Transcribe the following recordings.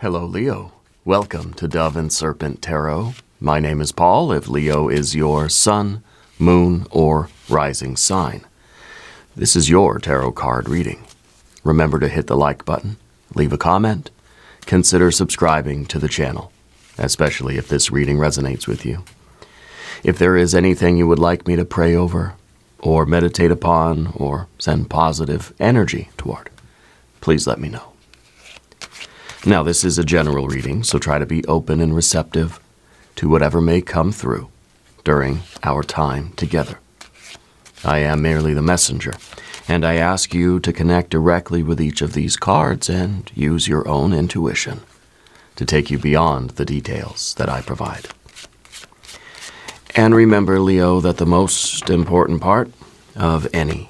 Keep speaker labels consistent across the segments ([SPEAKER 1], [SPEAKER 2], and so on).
[SPEAKER 1] Hello, Leo. Welcome to Dove and Serpent Tarot. My name is Paul, if Leo is your sun, moon, or rising sign. This is your tarot card reading. Remember to hit the like button, leave a comment, consider subscribing to the channel, especially if this reading resonates with you. If there is anything you would like me to pray over, or meditate upon, or send positive energy toward, please let me know. Now, this is a general reading, so try to be open and receptive to whatever may come through during our time together. I am merely the messenger, and I ask you to connect directly with each of these cards and use your own intuition to take you beyond the details that I provide. And remember, Leo, that the most important part of any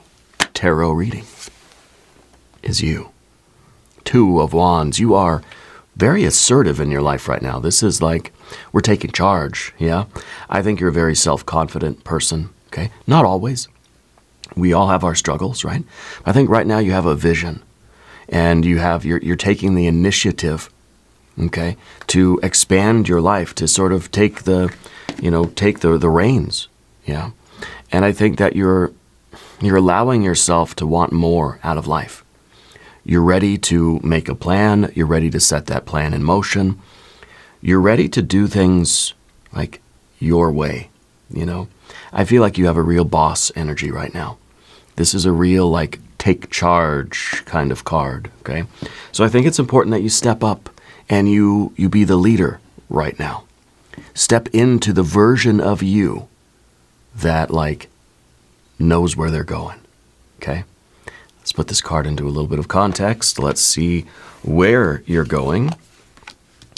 [SPEAKER 1] tarot reading is you. Two of Wands. You are very assertive in your life right now. This is like we're taking charge, yeah? I think you're a very self-confident person, okay? Not always. We all have our struggles, right? I think right now you have a vision, and you're taking the initiative, okay, to expand your life, to sort of take the reins, yeah? And I think that you're allowing yourself to want more out of life. You're ready to make a plan. You're ready to set that plan in motion. You're ready to do things like your way, you know? I feel like you have a real boss energy right now. This is a real, like, take charge kind of card, okay? So I think it's important that you step up and you be the leader right now. Step into the version of you that, like, knows where they're going, okay? Let's put this card into a little bit of context. Let's see where you're going.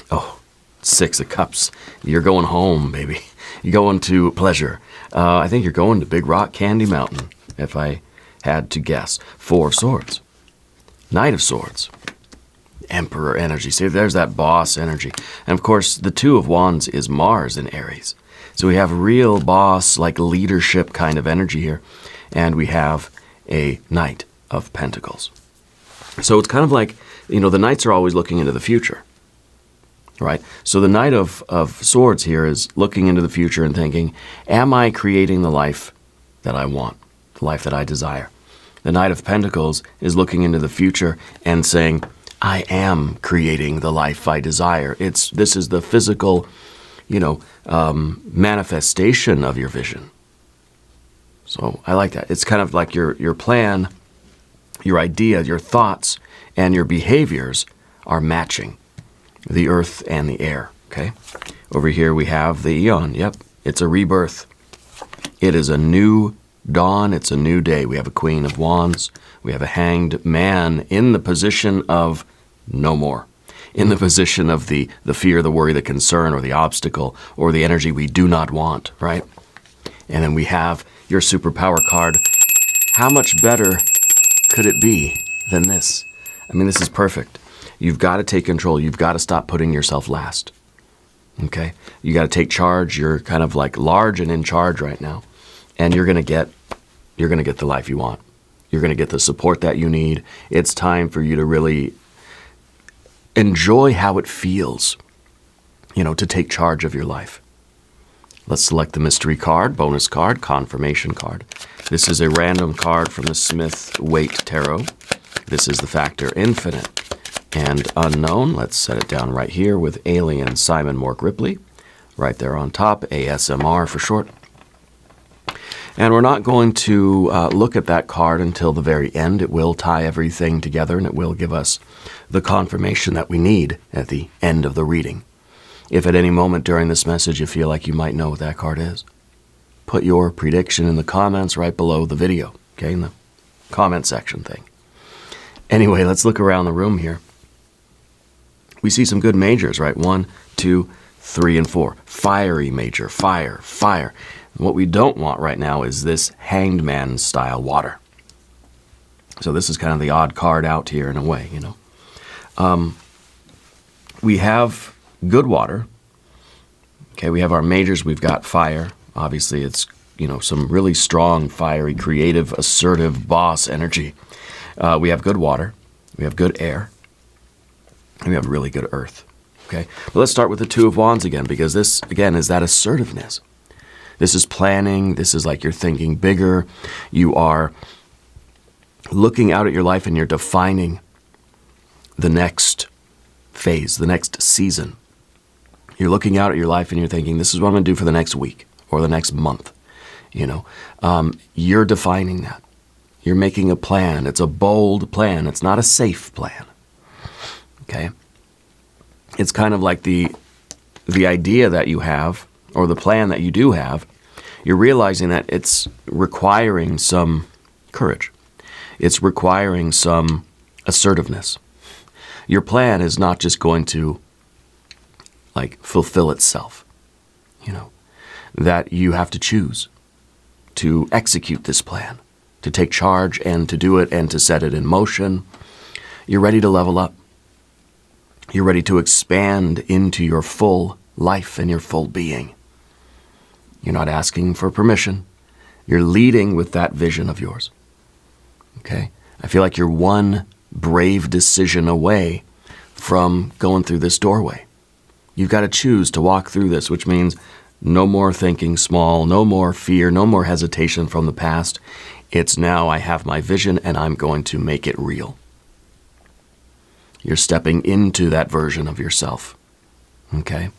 [SPEAKER 1] Oh, 6 of Cups. You're going home, baby. You're going to pleasure. I think you're going to Big Rock Candy Mountain, if I had to guess. 4 of Swords. Knight of Swords. Emperor energy. See, there's that boss energy. And, of course, the 2 of Wands is Mars in Aries. So we have real boss, like leadership kind of energy here. And we have a Knight of Pentacles. So it's kind of like, you know, the knights are always looking into the future, right? So the Knight of Swords here is looking into the future and thinking, am I creating the life that I want, the life that I desire? The Knight of Pentacles is looking into the future and saying, I am creating the life I desire. This is the physical, manifestation of your vision. So I like that. It's kind of like your plan, your idea, your thoughts, and your behaviors are matching the earth and the air, okay? Over here we have the Eon. Yep, it's a rebirth. It is a new dawn. It's a new day. We have a Queen of Wands. We have a Hanged Man in the position of no more, in the position of the fear, the worry, the concern, or the obstacle, or the energy we do not want, right? And then we have your superpower card. How much better could it be than this? I mean, this is perfect. You've got to take control. You've got to stop putting yourself last, okay? You got to take charge. You're kind of like large and in charge right now, and you're going to get the life you want. You're going to get the support that you need. It's time for you to really enjoy how it feels, to take charge of your life. Let's select the mystery card, bonus card, confirmation card. This is a random card from the Smith-Waite Tarot. This is the factor infinite and unknown. Let's set it down right here with Alien Simon Mork Ripley, right there on top, ASMR for short. And we're not going to look at that card until the very end. It will tie everything together, and it will give us the confirmation that we need at the end of the reading. If at any moment during this message you feel like you might know what that card is, put your prediction in the comments right below the video, okay, in the comment section thing. Anyway, let's look around the room here. We see some good majors, right? 1, 2, 3, and 4. Fiery major, fire, fire. What we don't want right now is this Hanged Man style water. So this is kind of the odd card out here in a way, We have good water. Okay, we have our majors. We've got fire. Obviously, it's, some really strong, fiery, creative, assertive boss energy. We have good water. We have good air. We have really good earth. Okay, but let's start with the Two of Wands again, because this, again, is that assertiveness. This is planning. This is like you're thinking bigger. You are looking out at your life and you're defining the next phase, the next season. You're looking out at your life and you're thinking, this is what I'm going to do for the next week or the next month. You know, you're defining that. You're making a plan. It's a bold plan. It's not a safe plan. Okay? It's kind of like the idea that you have, or the plan that you do have, you're realizing that it's requiring some courage. It's requiring some assertiveness. Your plan is not just going to, like, fulfill itself. You know, that you have to choose to execute this plan, to take charge and to do it and to set it in motion. You're ready to level up. You're ready to expand into your full life and your full being. You're not asking for permission. You're leading with that vision of yours. Okay? I feel like you're one brave decision away from going through this doorway. You've got to choose to walk through this, which means no more thinking small, no more fear, no more hesitation from the past. It's now I have my vision and I'm going to make it real. You're stepping into that version of yourself. Okay?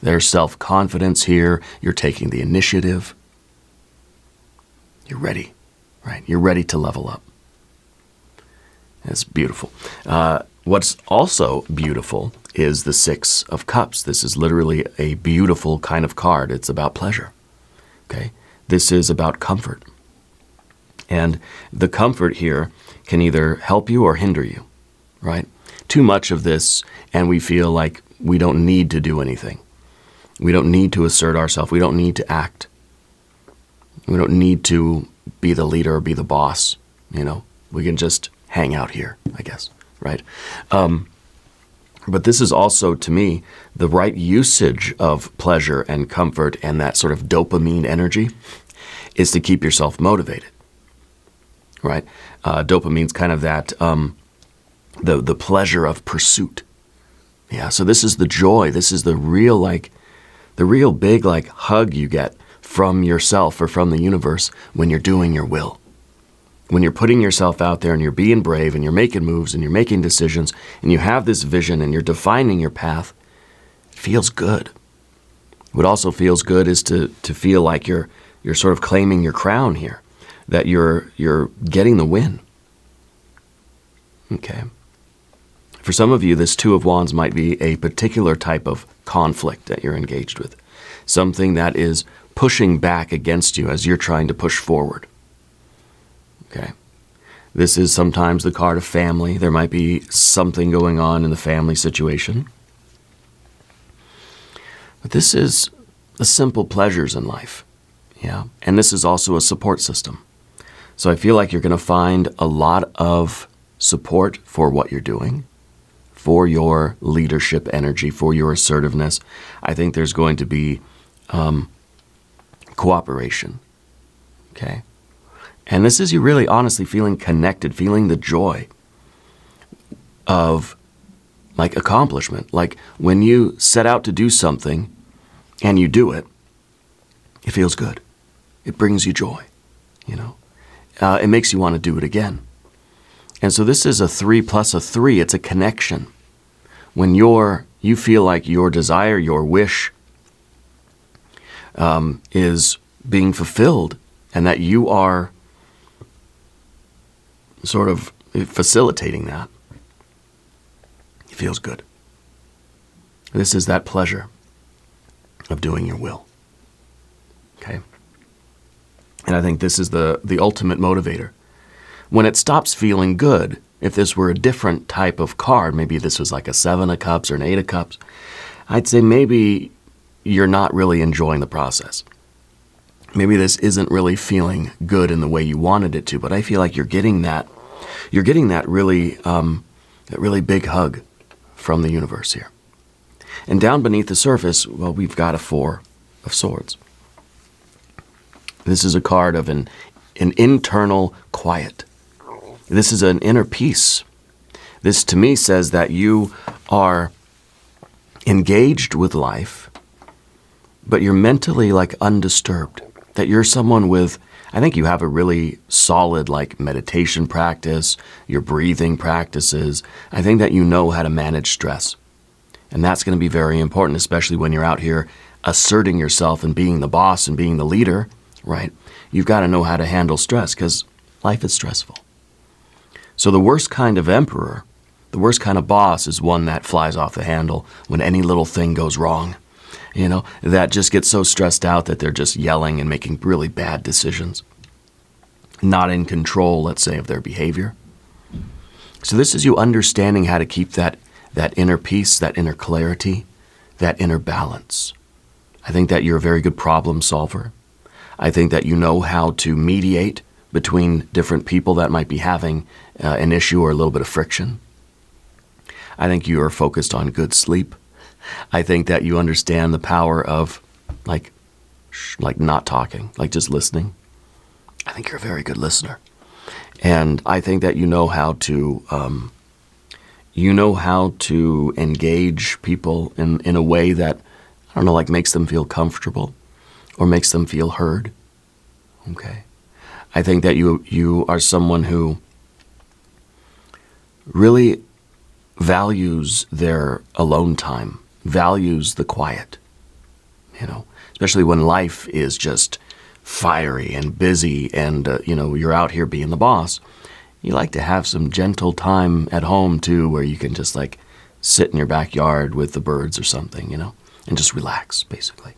[SPEAKER 1] There's self-confidence here. You're taking the initiative. You're ready, right? You're ready to level up. It's beautiful. What's also beautiful is the Six of Cups. This is literally a beautiful kind of card. It's about pleasure. Okay? This is about comfort. And the comfort here can either help you or hinder you, right? Too much of this, and we feel like we don't need to do anything. We don't need to assert ourselves. We don't need to act. We don't need to be the leader or be the boss. You know, we can just hang out here, I guess, right? But this is also, to me, the right usage of pleasure and comfort and that sort of dopamine energy is to keep yourself motivated, right? Dopamine's kind of that, the pleasure of pursuit. Yeah, so this is the joy. This is the real big hug you get from yourself or from the universe when you're doing your will. When you're putting yourself out there and you're being brave and you're making moves and you're making decisions and you have this vision and you're defining your path, it feels good. What also feels good is to feel like you're sort of claiming your crown here, that you're getting the win. Okay. For some of you, this Two of Wands might be a particular type of conflict that you're engaged with, something that is pushing back against you as you're trying to push forward. Okay. This is sometimes the card of family. There might be something going on in the family situation. But this is the simple pleasures in life. Yeah. And this is also a support system. So I feel like you're going to find a lot of support for what you're doing, for your leadership energy, for your assertiveness. I think there's going to be cooperation. Okay. And this is you really honestly feeling connected, feeling the joy of like accomplishment. Like when you set out to do something and you do it, it feels good. It brings you joy, you know. It makes you want to do it again. And so this is a 3 plus a 3. It's a connection. When you feel like your desire, your wish is being fulfilled and that you are sort of facilitating that, it feels good. This is that pleasure of doing your will. Okay? And I think this is the ultimate motivator. When it stops feeling good, if this were a different type of card, maybe this was like a 7 of Cups or an 8 of Cups, I'd say maybe you're not really enjoying the process. Maybe this isn't really feeling good in the way you wanted it to, but I feel like you're getting that really big hug from the universe here. And down beneath the surface, well, we've got a 4 of Swords. This is a card of an internal quiet. This is an inner peace. This to me says that you are engaged with life, but you're mentally like undisturbed. That you're someone with, I think you have a really solid like meditation practice, your breathing practices. I think that you know how to manage stress. And that's going to be very important, especially when you're out here asserting yourself and being the boss and being the leader, right? You've got to know how to handle stress because life is stressful. So the worst kind of emperor, the worst kind of boss is one that flies off the handle when any little thing goes wrong. You know, that just gets so stressed out that they're just yelling and making really bad decisions. Not in control, let's say, of their behavior. So this is you understanding how to keep that inner peace, that inner clarity, that inner balance. I think that you're a very good problem solver. I think that you know how to mediate between different people that might be having an issue or a little bit of friction. I think you are focused on good sleep. I think that you understand the power of like not talking, like just listening. I think you're a very good listener. And I think that you know how to engage people in a way that, I don't know, like makes them feel comfortable or makes them feel heard. Okay. I think that you are someone who really values their alone time, values the quiet, you know, especially when life is just fiery and busy and, you're out here being the boss. You like to have some gentle time at home too, where you can just like sit in your backyard with the birds or something, and just relax, basically.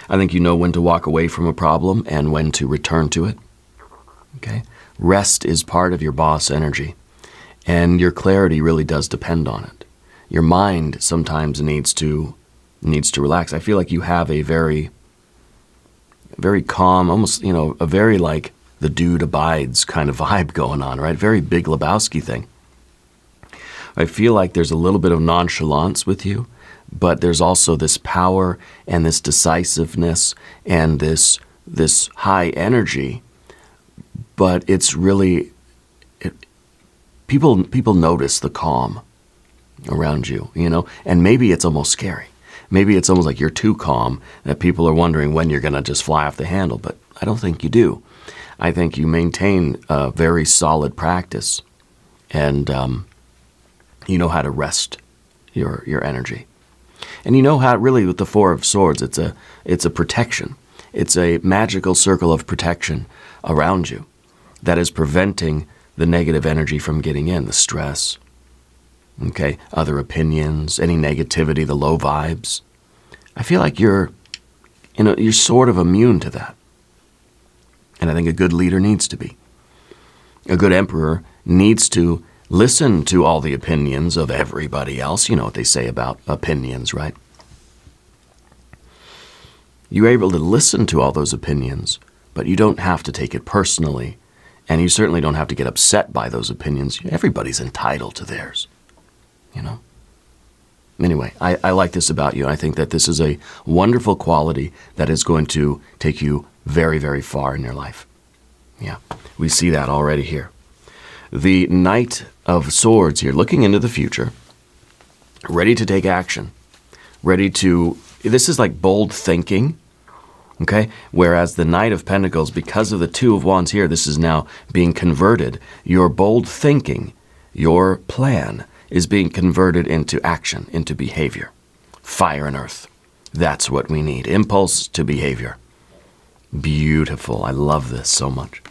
[SPEAKER 1] I think you know when to walk away from a problem and when to return to it. Okay? Rest is part of your boss energy, and your clarity really does depend on it. Your mind sometimes needs to relax. I feel like you have a very, very calm, almost, a very like the dude abides kind of vibe going on, right? Very Big Lebowski thing. I feel like there's a little bit of nonchalance with you, but there's also this power and this decisiveness and this high energy. But it's really, people notice the calm around you, and maybe it's almost scary. Maybe it's almost like you're too calm, that people are wondering when you're going to just fly off the handle, but I don't think you do. I think you maintain a very solid practice, and you know how to rest your energy. And you know how, really, with the Four of Swords, it's a protection. It's a magical circle of protection around you that is preventing the negative energy from getting in, the stress, okay, other opinions, any negativity, the low vibes. I feel like you're sort of immune to that. And I think a good leader needs to be. A good emperor needs to listen to all the opinions of everybody else. You know what they say about opinions, right? You're able to listen to all those opinions, but you don't have to take it personally. And you certainly don't have to get upset by those opinions. Everybody's entitled to theirs, Anyway, I like this about you. I think that this is a wonderful quality that is going to take you very, very far in your life. Yeah, we see that already here. The Knight of Swords here, looking into the future, ready to take action, this is like bold thinking, okay? Whereas the Knight of Pentacles, because of the Two of Wands here, this is now being converted. Your bold thinking, your plan, is being converted into action, into behavior. Fire and earth. That's what we need. Impulse to behavior. Beautiful. I love this so much.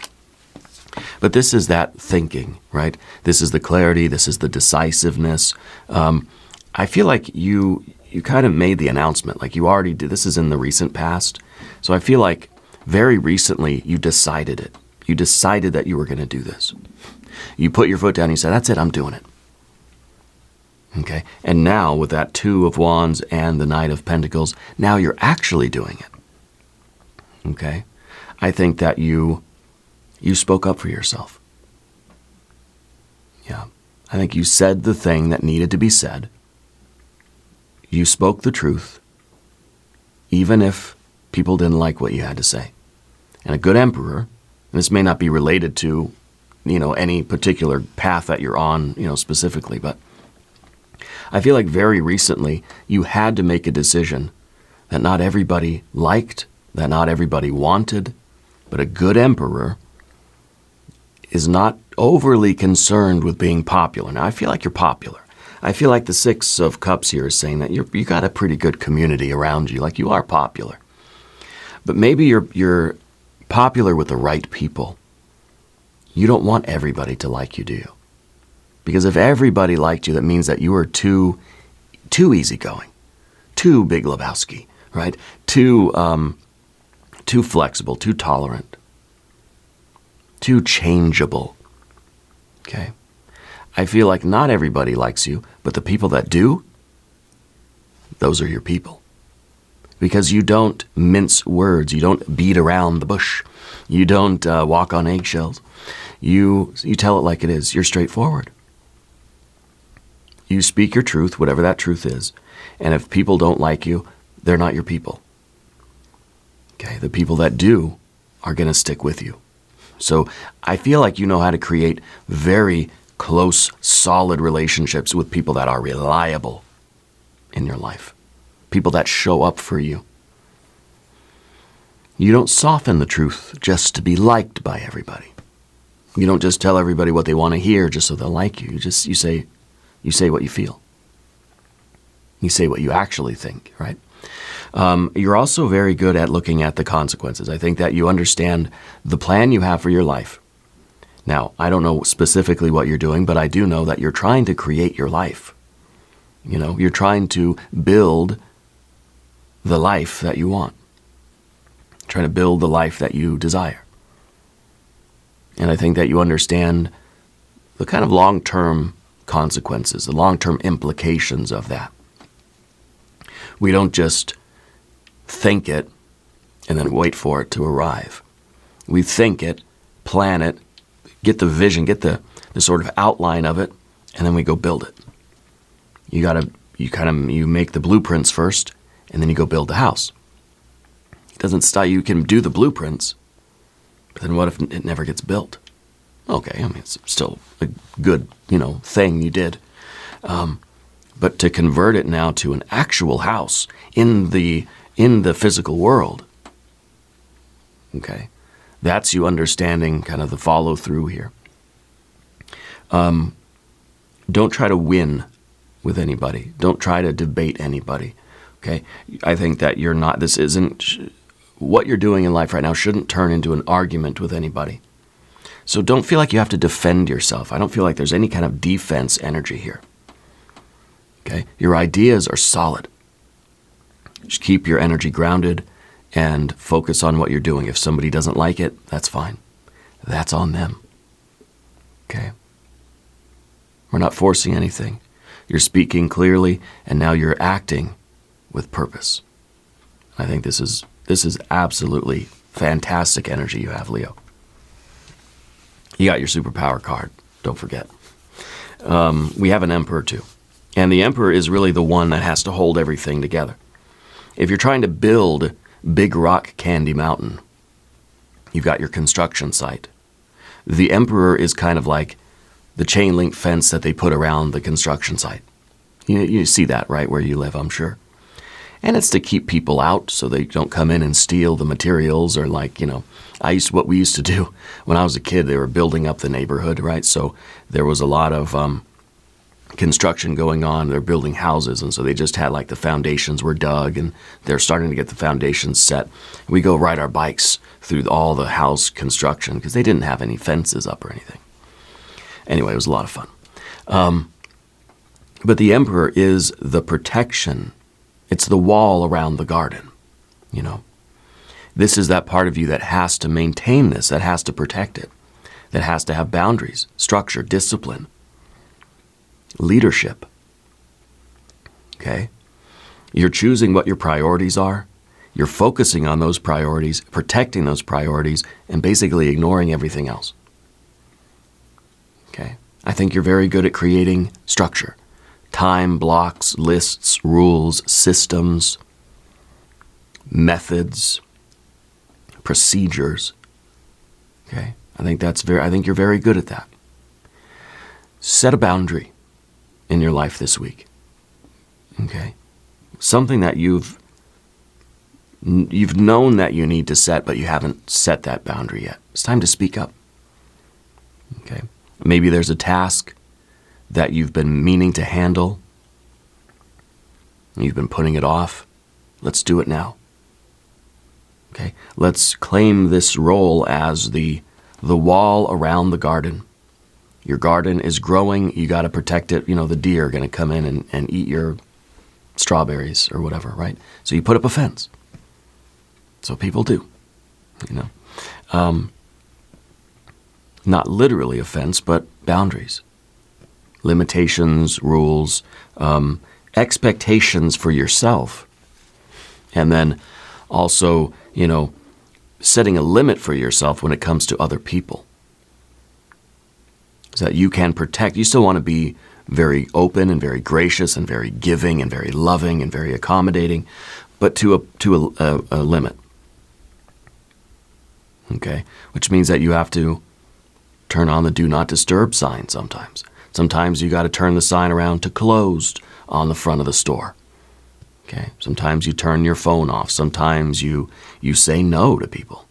[SPEAKER 1] But this is that thinking, right? This is the clarity. This is the decisiveness. I feel like you kind of made the announcement, like you already did. This is in the recent past. So I feel like very recently you decided it. You decided that you were going to do this. You put your foot down and you said, that's it, I'm doing it. Okay? And now with that Two of Wands and the Knight of Pentacles, now you're actually doing it. Okay? I think that you spoke up for yourself. Yeah. I think you said the thing that needed to be said. You spoke the truth, even if people didn't like what you had to say. And a good emperor, and this may not be related to, any particular path that you're on, specifically, but I feel like very recently you had to make a decision that not everybody liked, that not everybody wanted, but a good emperor is not overly concerned with being popular. Now, I feel like you're popular. I feel like the Six of Cups here is saying that you got a pretty good community around you, like you are popular. But maybe you're popular with the right people. You don't want everybody to like you, do you? Because if everybody liked you, that means that you are too easygoing, too Big Lebowski, right? Too flexible, too tolerant, too changeable. Okay? I feel like not everybody likes you, but the people that do, those are your people. Because you don't mince words, you don't beat around the bush, you don't walk on eggshells. You tell it like it is. You're straightforward. You speak your truth, whatever that truth is. And if people don't like you, they're not your people. Okay? The people that do are going to stick with you. So I feel like you know how to create very close, solid relationships with people that are reliable in your life. People that show up for you. You don't soften the truth just to be liked by everybody. You don't just tell everybody what they want to hear just so they'll like you. You say what you feel. You say what you actually think, right? You're also very good at looking at the consequences. I think that you understand the plan you have for your life. Now, I don't know specifically what you're doing, but I do know that you're trying to create your life. You know, you're trying to build the life that you want. Trying to build the life that you desire. And I think that you understand the kind of long-term consequences, the long-term implications of that. We don't just think it and then wait for it to arrive. We think it, plan it, get the vision, get the sort of outline of it, and then we go build it. You make the blueprints first, and then you go build the house. It doesn't stop. You can do the blueprints, but then what if it never gets built? Okay, I mean, it's still a good, thing you did. But to convert it now to an actual house in the physical world, okay, that's you understanding kind of the follow through here. Don't try to win with anybody. Don't try to debate anybody. Okay, I think that what you're doing in life right now shouldn't turn into an argument with anybody. So don't feel like you have to defend yourself. I don't feel like there's any kind of defense energy here. Okay, your ideas are solid. Just keep your energy grounded and focus on what you're doing. If somebody doesn't like it, that's fine. That's on them. Okay? We're not forcing anything. You're speaking clearly, and now you're acting with purpose. I think this is absolutely fantastic energy you have, Leo. You got your superpower card. Don't forget. We have an emperor too. And the emperor is really the one that has to hold everything together. If you're trying to build Big Rock Candy Mountain, you've got your construction site. The emperor is kind of like the chain link fence that they put around the construction site. You see that, right, where you live, I'm sure. And it's to keep people out so they don't come in and steal the materials or what we used to do when I was a kid, they were building up the neighborhood, right? So there was a lot of construction going on. They're building houses, and so they just had the foundations were dug, and they're starting to get the foundations set. We go ride our bikes through all the house construction because they didn't have any fences up or anything. Anyway, it was a lot of fun. But the emperor is the protection. It's the wall around the garden, This is that part of you that has to maintain this, that has to protect it, that has to have boundaries, structure, discipline, leadership. Okay? You're choosing what your priorities are. You're focusing on those priorities, protecting those priorities, and basically ignoring everything else. Okay? I think you're very good at creating structure. Time blocks, lists, rules, systems, methods, procedures. Okay? I think you're very good at that. Set a boundary in your life this week. Okay? Something that you've known that you need to set, but you haven't set that boundary yet. It's time to speak up. Okay? Maybe there's a task that you've been meaning to handle. You've been putting it off. Let's do it now. Okay? Let's claim this role as the wall around the garden. Your garden is growing. You got to protect it. You know, the deer are going to come in and eat your strawberries or whatever, right? So you put up a fence. So people do, you know. Not literally a fence, but boundaries, limitations, rules, expectations for yourself. And then also, you know, setting a limit for yourself when it comes to other people. So that you can protect. You still want to be very open and very gracious and very giving and very loving and very accommodating, but to a limit. Okay? Which means that you have to turn on the do not disturb sign sometimes. Sometimes you got to turn the sign around to closed on the front of the store. Okay? Sometimes you turn your phone off. Sometimes you say no to people.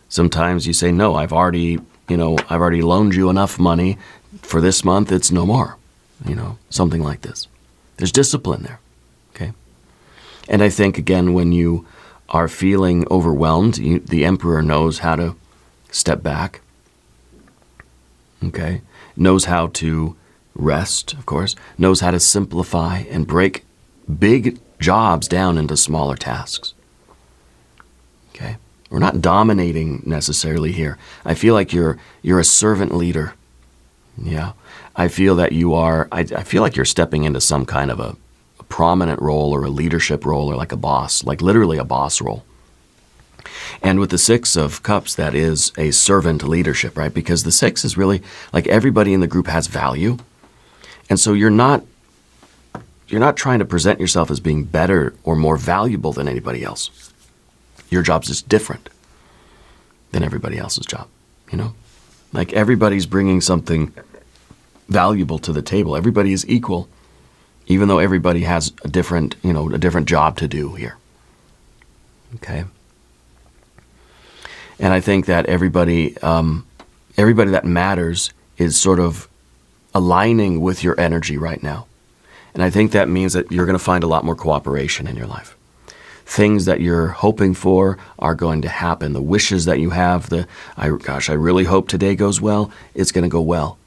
[SPEAKER 1] Sometimes you say, no, I've already loaned you enough money for this month. It's no more. You know, something like this. There's discipline there. Okay? And I think, again, when you are feeling overwhelmed, the emperor knows how to step back. Okay? Knows how to rest, of course. Knows how to simplify and break big jobs down into smaller tasks. Okay? We're not dominating necessarily here. I feel like you're a servant leader. Yeah. I feel that you are, I feel like you're stepping into some kind of a prominent role or a leadership role or like a boss, like literally a boss role. And with the Six of Cups, that is a servant leadership, right? Because the Six is really like everybody in the group has value. And so you're not trying to present yourself as being better or more valuable than anybody else. Your job's just different than everybody else's job, you know? Like everybody's bringing something valuable to the table. Everybody is equal, even though everybody has a different job to do here. Okay? And I think that everybody that matters is sort of aligning with your energy right now. And I think that means that you're going to find a lot more cooperation in your life. Things that you're hoping for are going to happen. The wishes that you have, I really hope today goes well, it's going to go well.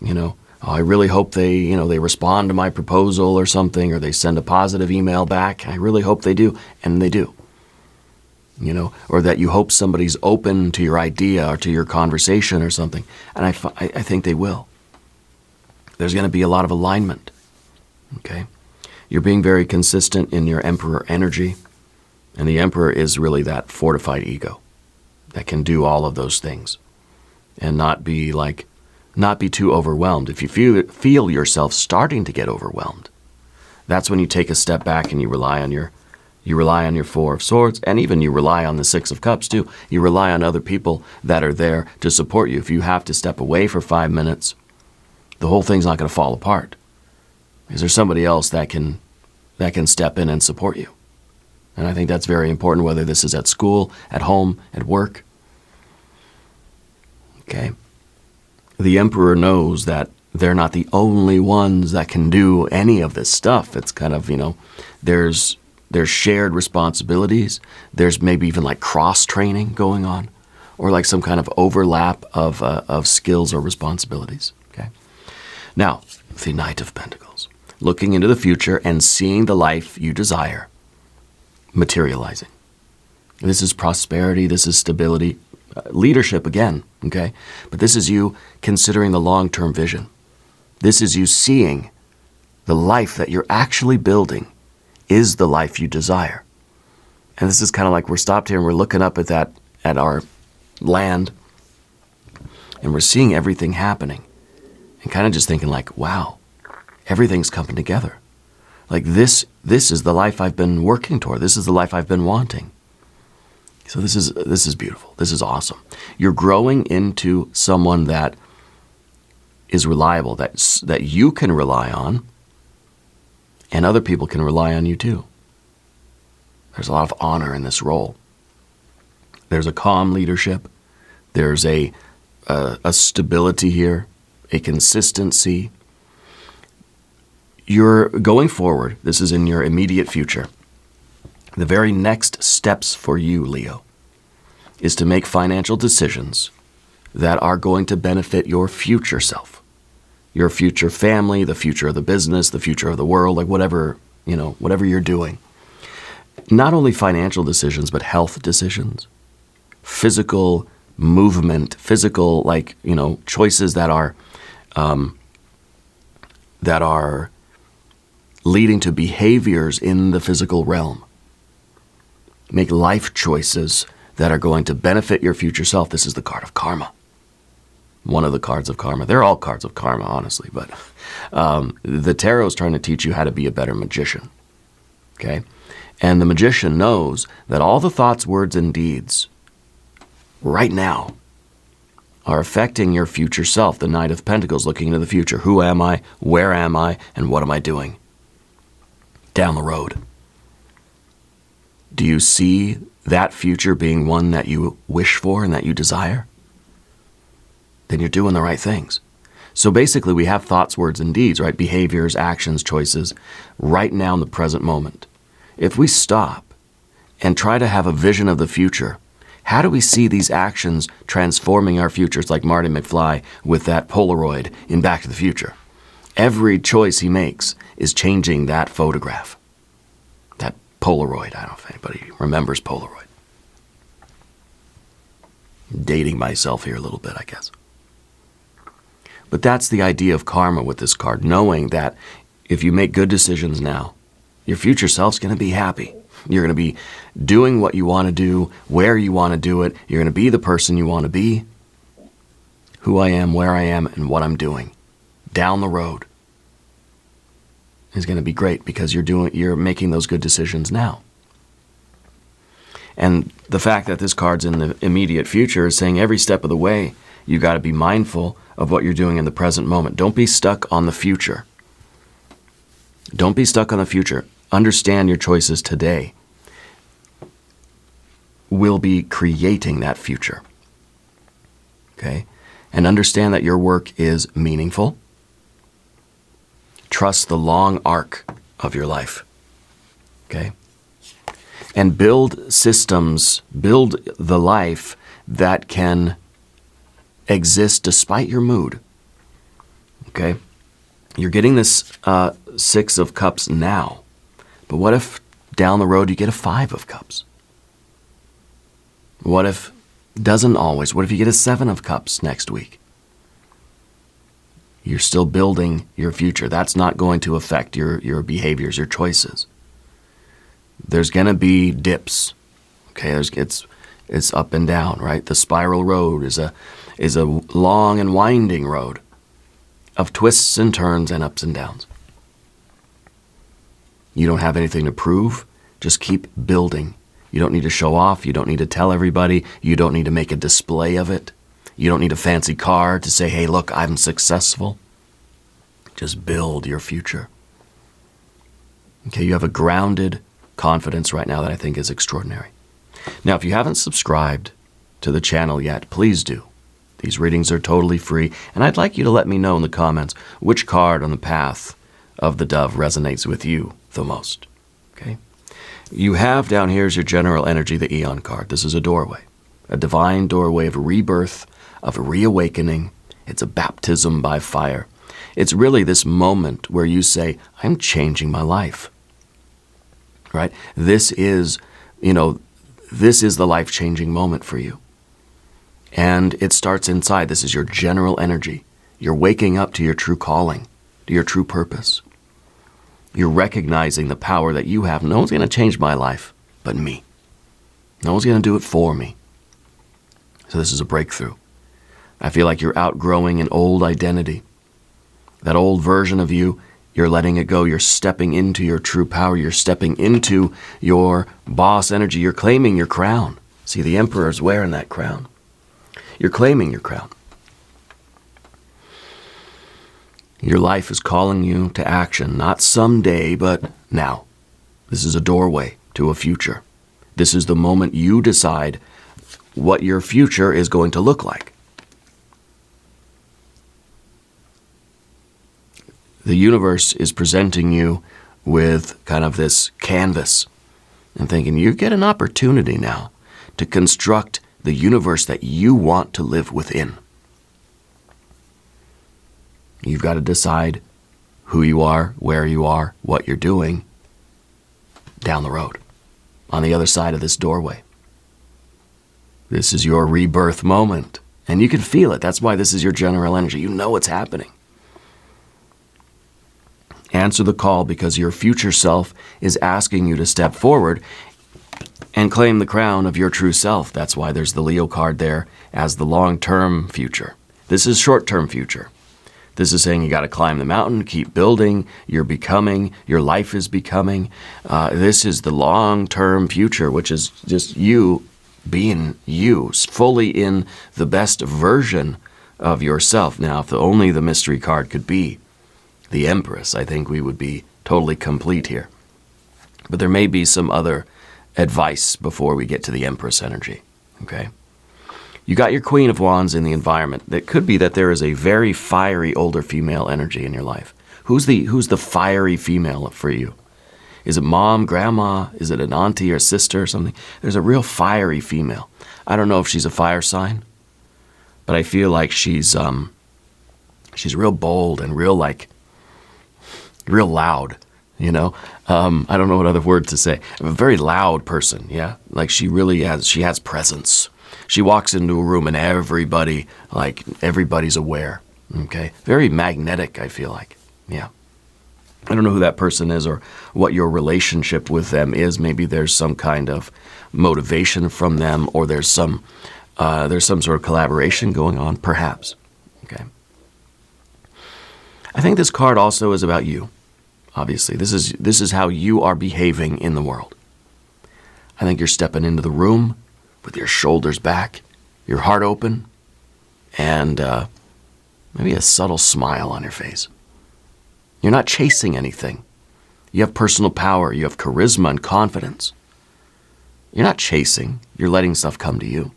[SPEAKER 1] You know, I really hope they respond to my proposal or something, or they send a positive email back. I really hope they do, and they do. You know, or that you hope somebody's open to your idea or to your conversation or something. And I think they will. There's going to be a lot of alignment. Okay? You're being very consistent in your emperor energy. And the emperor is really that fortified ego that can do all of those things and not be too overwhelmed. If you feel yourself starting to get overwhelmed, that's when you take a step back and you rely on your Four of Swords, and even you rely on the Six of Cups too. You rely on other people that are there to support you. If you have to step away for 5 minutes, the whole thing's not going to fall apart. Because there's somebody else that can step in and support you. And I think that's very important, whether this is at school, at home, at work. Okay? The Emperor knows that they're not the only ones that can do any of this stuff. It's kind of, there's shared responsibilities. There's maybe even like cross-training going on, or like some kind of overlap of skills or responsibilities. Okay. Now, the Knight of Pentacles, looking into the future and seeing the life you desire materializing. This is prosperity. This is stability, leadership again. Okay, but this is you considering the long-term vision. This is you seeing the life that you're actually building is the life you desire. And this is kind of like we're stopped here and we're looking up at our land and we're seeing everything happening and kind of just thinking like, wow, everything's coming together. Like this is the life I've been working toward. This is the life I've been wanting. So this is beautiful. This is awesome. You're growing into someone that is reliable, that you can rely on. And other people can rely on you too. There's a lot of honor in this role. There's a calm leadership. There's a stability here, a consistency. You're going forward. This is in your immediate future. The very next steps for you, Leo, is to make financial decisions that are going to benefit your future self, your future family, the future of the business, the future of the world, like whatever you're doing. Not only financial decisions, but health decisions, physical movement, physical, choices that are leading to behaviors in the physical realm. Make life choices that are going to benefit your future self. This is the card of karma. One of the cards of karma. They're all cards of karma, honestly, but the tarot is trying to teach you how to be a better magician. Okay? And the magician knows that all the thoughts, words, and deeds right now are affecting your future self. The Knight of Pentacles looking into the future. Who am I? Where am I? And what am I doing? Down the road. Do you see that future being one that you wish for and that you desire? Then you're doing the right things. So basically we have thoughts, words, and deeds, right? Behaviors, actions, choices, right now in the present moment. If we stop and try to have a vision of the future, how do we see these actions transforming our future? It's like Marty McFly with that Polaroid in Back to the Future. Every choice he makes is changing that photograph. That Polaroid. I don't know if anybody remembers Polaroid. Dating myself here a little bit, I guess. But that's the idea of karma with this card, knowing that if you make good decisions now, your future self's going to be happy. You're going to be doing what you want to do, where you want to do it. You're going to be the person you want to be, who I am, where I am, and what I'm doing. Down the road is going to be great because you're making those good decisions now. And the fact that this card's in the immediate future is saying every step of the way, you got to be mindful of what you're doing in the present moment. Don't be stuck on the future. Don't be stuck on the future. Understand your choices today will be creating that future. Okay? And understand that your work is meaningful. Trust the long arc of your life. Okay? And build systems, build the life that can exist despite your mood. Okay? You're getting this Six of Cups now. But what if down the road you get a Five of Cups? What if doesn't always? What if you get a Seven of Cups next week? You're still building your future. That's not going to affect your behaviors, your choices. There's going to be dips. Okay, it's up and down, right? The spiral road is a long and winding road of twists and turns and ups and downs. You don't have anything to prove. Just keep building. You don't need to show off. You don't need to tell everybody. You don't need to make a display of it. You don't need a fancy car to say, hey, look, I'm successful. Just build your future. Okay, you have a grounded confidence right now that I think is extraordinary. Now, if you haven't subscribed to the channel yet, please do. These readings are totally free, and I'd like you to let me know in the comments which card on the path of the dove resonates with you the most. Okay? You have down here is your general energy, the Eon card. This is a doorway, a divine doorway of rebirth, of a reawakening. It's a baptism by fire. It's really this moment where you say, I'm changing my life. Right? This is the life-changing moment for you. And it starts inside. This is your general energy. You're waking up to your true calling, to your true purpose. You're recognizing the power that you have. No one's going to change my life but me. No one's going to do it for me. So this is a breakthrough. I feel like you're outgrowing an old identity. That old version of you, you're letting it go. You're stepping into your true power. You're stepping into your boss energy. You're claiming your crown. See, the emperor's wearing that crown. You're claiming your crown. Your life is calling you to action, not someday, but now. This is a doorway to a future. This is the moment you decide what your future is going to look like. The universe is presenting you with kind of this canvas and thinking, you get an opportunity now to construct the universe that you want to live within. You've got to decide who you are, where you are, what you're doing down the road, on the other side of this doorway. This is your rebirth moment, and you can feel it. That's why this is your general energy. You know what's happening. Answer the call because your future self is asking you to step forward and claim the crown of your true self. That's why there's the Leo card there as the long-term future. This is short-term future. This is saying you got to climb the mountain, keep building, you're becoming, your life is becoming. This is the long-term future, which is just you being you, fully in the best version of yourself. Now, if only the mystery card could be the Empress, I think we would be totally complete here. But there may be some other advice before we get to the Empress energy, okay? You got your Queen of Wands in the environment. It could be that there is a very fiery older female energy in your life. Who's the fiery female for you? Is it mom, grandma? Is it an auntie or sister or something? There's a real fiery female. I don't know if she's a fire sign, but I feel like she's real bold and real loud, you know? I don't know what other word to say. A very loud person, yeah? Like she has presence. She walks into a room and everybody's aware, okay? Very magnetic, I feel like, yeah. I don't know who that person is or what your relationship with them is. Maybe there's some kind of motivation from them, or there's some sort of collaboration going on, perhaps, okay? I think this card also is about you, obviously. This is how you are behaving in the world. I think you're stepping into the room with your shoulders back, your heart open, and maybe a subtle smile on your face. You're not chasing anything. You have personal power. You have charisma and confidence. You're not chasing. You're letting stuff come to you.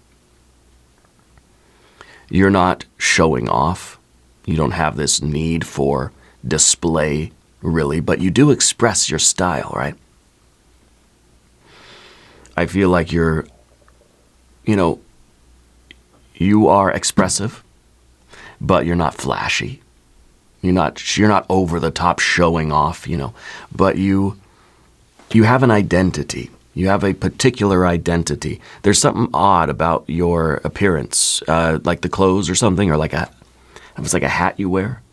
[SPEAKER 1] You're not showing off. You don't have this need for display, really, but you do express your style, right? I feel like you are expressive, but you're not flashy. You're not over the top showing off, but you have an identity. You have a particular identity. There's something odd about your appearance, like the clothes or something, or if it's like a hat you wear.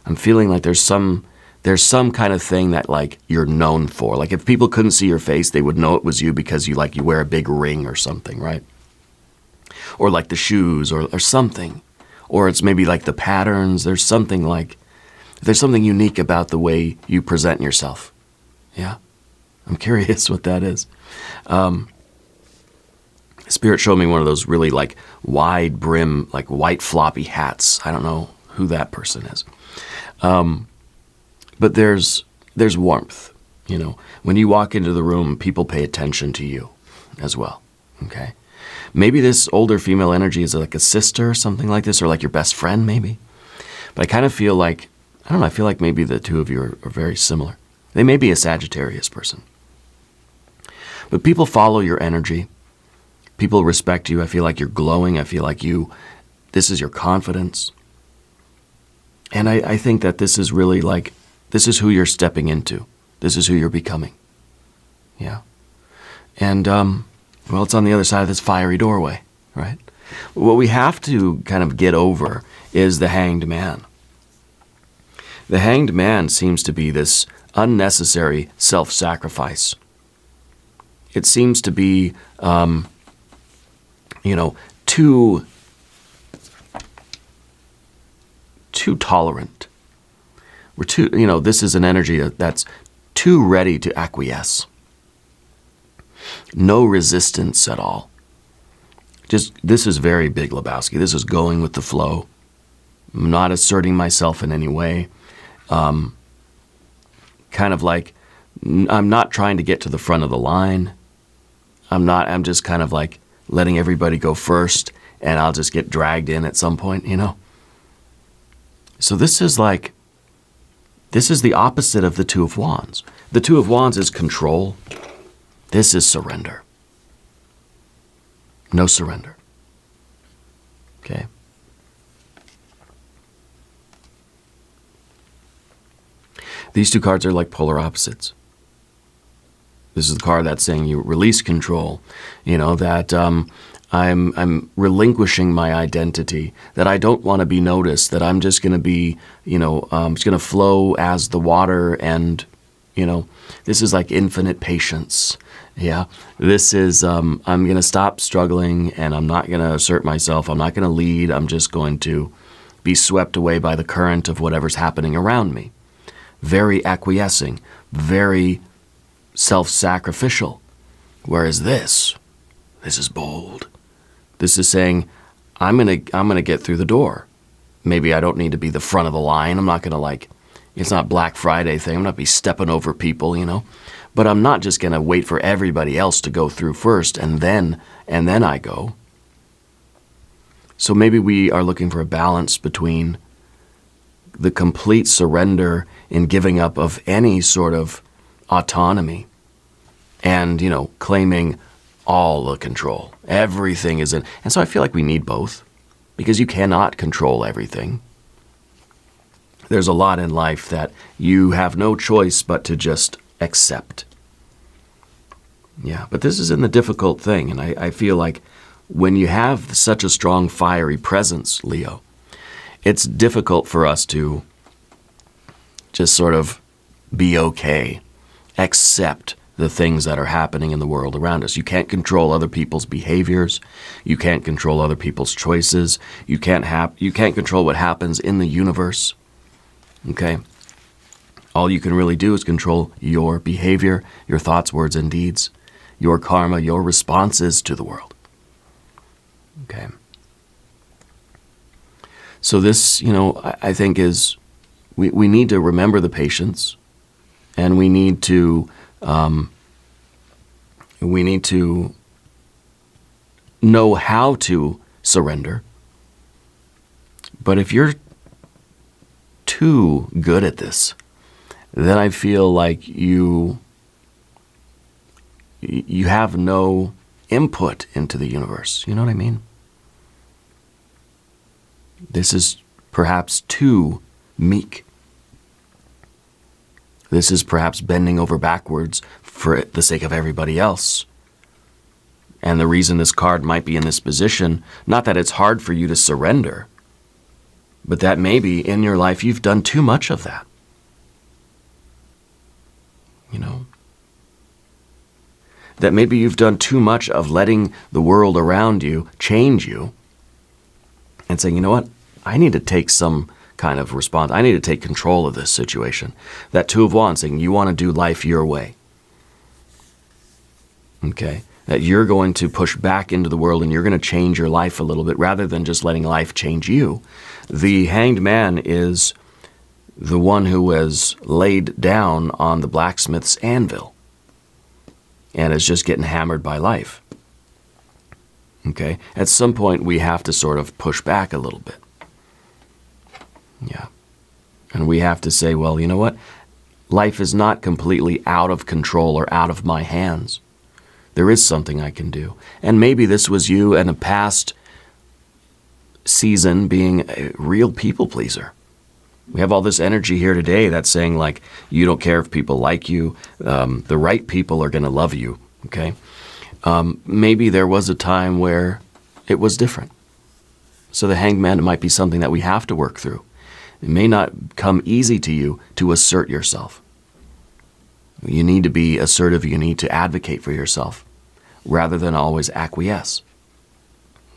[SPEAKER 1] I'm feeling like there's some kind of thing that you're known for. Like if people couldn't see your face, they would know it was you because you wear a big ring or something, right? Or like the shoes or something. Or it's maybe like the patterns. There's something unique about the way you present yourself. Yeah. I'm curious what that is. Spirit showed me one of those really wide brim, white floppy hats. I don't know who that person is. But there's warmth, When you walk into the room, people pay attention to you as well, okay? Maybe this older female energy is like a sister or something like this, or like your best friend maybe. But I kind of feel I feel like maybe the two of you are very similar. They may be a Sagittarius person. But people follow your energy. People respect you. I feel like you're glowing. I feel like this is your confidence. And I think that this is really this is who you're stepping into. This is who you're becoming. Yeah. And, it's on the other side of this fiery doorway, right? What we have to kind of get over is the Hanged Man. The Hanged Man seems to be this unnecessary self-sacrifice. It seems to be, too tolerant. We're too, this is an energy that's too ready to acquiesce. No resistance at all. This is very Big Lebowski. This is going with the flow, I'm not asserting myself in any way. Kind of like, I'm not trying to get to the front of the line. I'm just kind of like letting everybody go first, and I'll just get dragged in at some point, you know? So this is the opposite of the Two of Wands. The Two of Wands is control. This is surrender. No surrender. Okay? These two cards are like polar opposites. This is the card that's saying you release control, you know, that I'm relinquishing my identity, that I don't want to be noticed, that I'm just going to be, you know, just going to flow as the water, and, you know, this is like infinite patience. Yeah, this is, I'm going to stop struggling, and I'm not going to assert myself. I'm not going to lead. I'm just going to be swept away by the current of whatever's happening around me. Very acquiescing, very self-sacrificial. Whereas this is bold. This is saying, I'm gonna get through the door. Maybe I don't need to be the front of the line. I'm not gonna like, it's not Black Friday thing. I'm not be stepping over people, you know. But I'm not just gonna wait for everybody else to go through first and then I go. So maybe we are looking for a balance between the complete surrender in giving up of any sort of autonomy and, you know, claiming all the control. Everything is in. And so I feel like we need both, because you cannot control everything. There's a lot in life that you have no choice but to just accept. Yeah, but this is in the difficult thing, and I feel like when you have such a strong fiery presence, Leo, it's difficult for us to just sort of be okay, accept the things that are happening in the world around us. You can't control other people's behaviors. You can't control other people's choices. You can't control what happens in the universe. Okay? All you can really do is control your behavior, your thoughts, words, and deeds, your karma, your responses to the world. Okay? So this, you know, I think is, we need to remember the patience, and we need to know how to surrender. But if you're too good at this, then I feel like you have no input into the universe. You know what I mean? This is perhaps too meek. This is perhaps bending over backwards for the sake of everybody else. And the reason this card might be in this position, not that it's hard for you to surrender, but that maybe in your life you've done too much of that. You know? That maybe you've done too much of letting the world around you change you and saying, you know what, I need to take some kind of response. I need to take control of this situation. That Two of Wands saying, you want to do life your way. Okay? That you're going to push back into the world and you're going to change your life a little bit rather than just letting life change you. The Hanged Man is the one who was laid down on the blacksmith's anvil and is just getting hammered by life. Okay? At some point, we have to sort of push back a little bit. Yeah. And we have to say, well, you know what? Life is not completely out of control or out of my hands. There is something I can do. And maybe this was you in a past season being a real people pleaser. We have all this energy here today that's saying, like, you don't care if people like you. The right people are going to love you. Okay? Maybe there was a time where it was different. So the Hanged Man might be something that we have to work through. It may not come easy to you to assert yourself. You need to be assertive. You need to advocate for yourself rather than always acquiesce.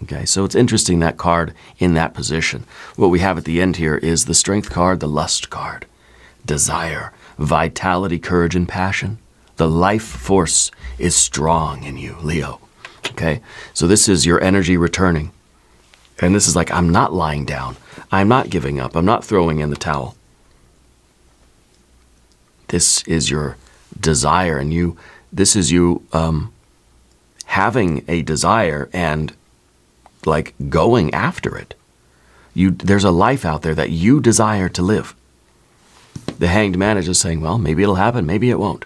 [SPEAKER 1] Okay, so it's interesting, that card in that position. What we have at the end here is the Strength card, the Lust card. Desire, vitality, courage, and passion. The life force is strong in you, Leo. Okay, so this is your energy returning. And this is like, I'm not lying down. I'm not giving up. I'm not throwing in the towel. This is your desire, and this is you having a desire and like going after it. There's a life out there that you desire to live. The Hanged Man is just saying, well, maybe it'll happen, maybe it won't.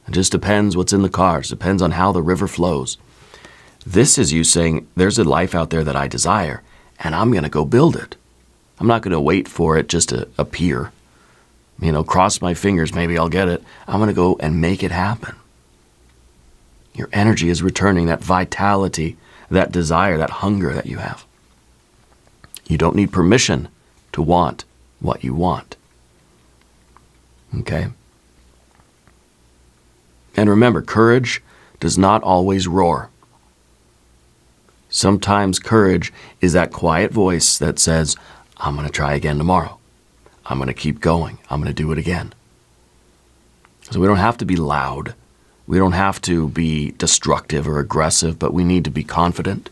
[SPEAKER 1] It just depends what's in the cards, depends on how the river flows. This is you saying, there's a life out there that I desire, and I'm going to go build it. I'm not going to wait for it just to appear. Cross my fingers, maybe I'll get it. I'm going to go and make it happen. Your energy is returning, that vitality, that desire, that hunger that you have. You don't need permission to want what you want. Okay? And remember, courage does not always roar. Sometimes courage is that quiet voice that says, I'm going to try again tomorrow. I'm going to keep going. I'm going to do it again. So we don't have to be loud. We don't have to be destructive or aggressive, but we need to be confident.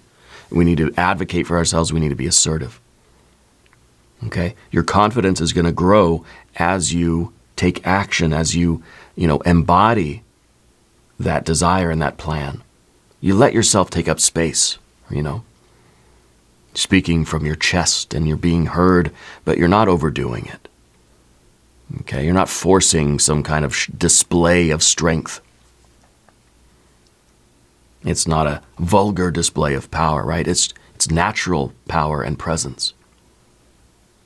[SPEAKER 1] We need to advocate for ourselves. We need to be assertive. Okay? Your confidence is going to grow as you take action, as you embody that desire and that plan. You let yourself take up space, speaking from your chest, and you're being heard, but you're not overdoing it. Okay? You're not forcing some kind of display of strength. It's not a vulgar display of power, right? It's natural power and presence.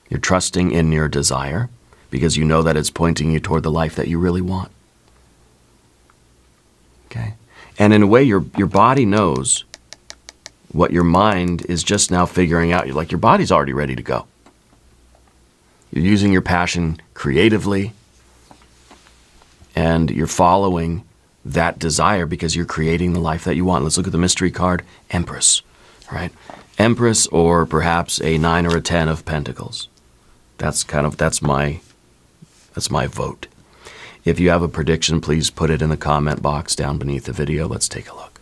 [SPEAKER 1] You're trusting in your desire because you know that it's pointing you toward the life that you really want. Okay? And in a way, your body knows what your mind is just now figuring out. You're like, your body's already ready to go. You're using your passion creatively, and you're following that desire because you're creating the life that you want. Let's look at the mystery card, Empress, right? Empress, or perhaps a 9 or a 10 of Pentacles. That's my vote. If you have a prediction, please put it in the comment box down beneath the video. Let's take a look.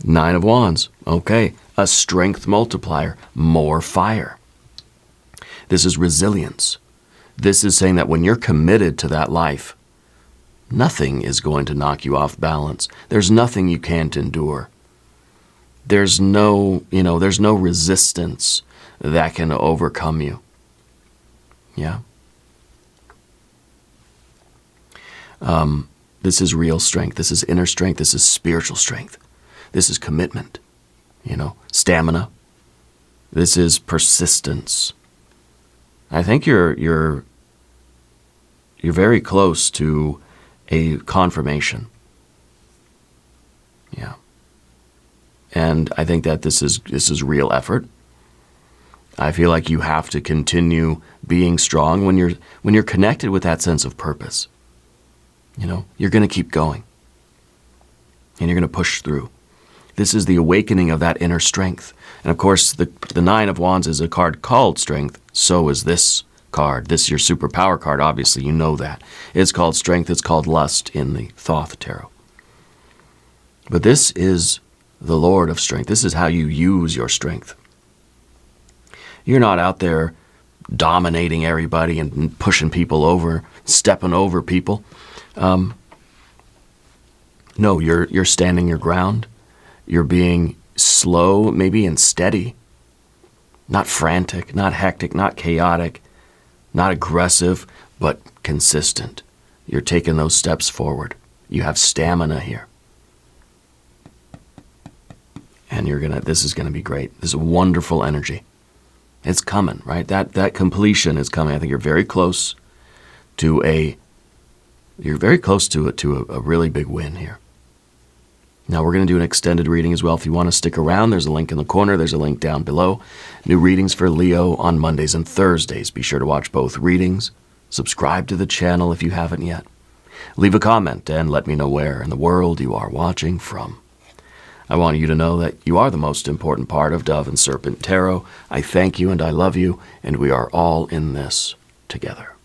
[SPEAKER 1] 9 of Wands. Okay, a strength multiplier, more fire. This is resilience. This is saying that when you're committed to that life, nothing is going to knock you off balance. There's nothing you can't endure. There's no resistance that can overcome you. Yeah. This is real strength. This is inner strength. This is spiritual strength. This is commitment. Stamina. This is persistence. I think you're very close to a confirmation. Yeah. And I think that this is real effort. I feel like you have to continue being strong when you're connected with that sense of purpose. You're going to keep going. And you're going to push through. This is the awakening of that inner strength. And of course, the 9 of Wands is a card called Strength. So is this card. This is your superpower card, obviously. You know that. It's called Strength. It's called Lust in the Thoth Tarot. But this is the Lord of Strength. This is how you use your strength. You're not out there dominating everybody and pushing people over, stepping over people. No, you're standing your ground. You're being slow, maybe, and steady. Not frantic, not hectic, not chaotic, not aggressive, but consistent. You're taking those steps forward. You have stamina here. And this is gonna be great. This is wonderful energy. It's coming, right? That completion is coming. I think you're very close to a really big win here. Now we're going to do an extended reading as well. If you want to stick around, there's a link in the corner. There's a link down below. New readings for Leo on Mondays and Thursdays. Be sure to watch both readings. Subscribe to the channel if you haven't yet. Leave a comment and let me know where in the world you are watching from. I want you to know that you are the most important part of Dove and Serpent Tarot. I thank you and I love you, and we are all in this together.